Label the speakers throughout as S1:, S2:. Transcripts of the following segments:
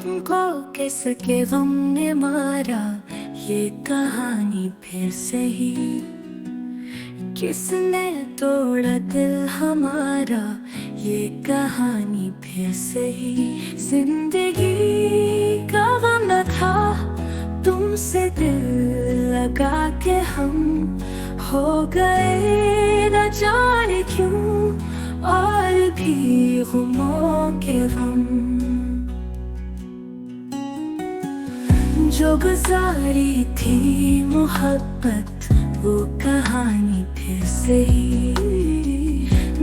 S1: तुमको कैसे के गम ने मारा, ये कहानी फिर से ही। किसने तोड़ा दिल हमारा, ये कहानी फिर से ही। जिंदगी का गम न था, तुमसे दिल लगा के हम हो गए न जाने क्यों, और भी गमों के गम। जो गुजारी थी मोहब्बत, वो कहानी फिर से ही।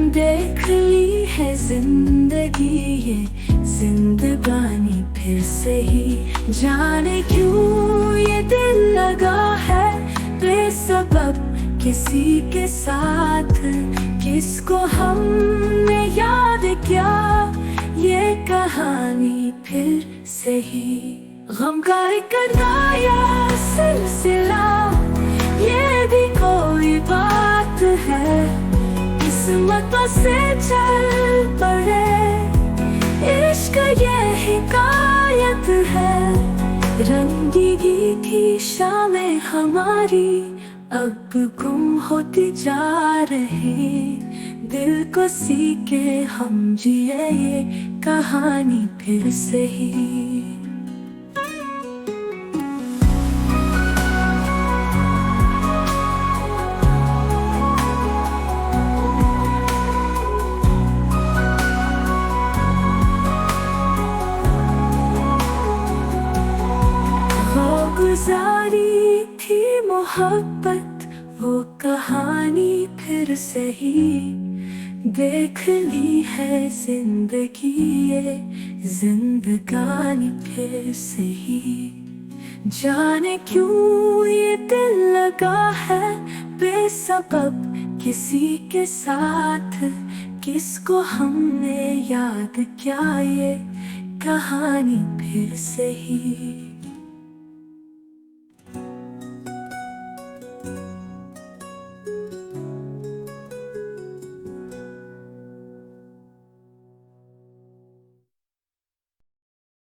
S1: देख ली है जिंदगी ये जिंदगानी फिर से ही। जाने क्यों ये दिल लगा है बेसबब किसी के साथ, किसको हमने याद किया, ये कहानी फिर से ही। गम का एक नया सिलसिला, ये भी कोई बात है। किस्मतों से चल पड़े, इश्क ये हिकायत है। रंगीगी थी शामें हमारी, अब गुम होती जा रही। दिल को सीखे हम जिए ये कहानी फिर से ही। गुजारी थी मोहब्बत, वो कहानी फिर से ही। देख ली है जिंदगी ये जिंदगानी फिर से ही। जाने क्यों ये दिल लगा है बेसबब किसी के साथ, किसको हमने याद किया, ये कहानी फिर से ही।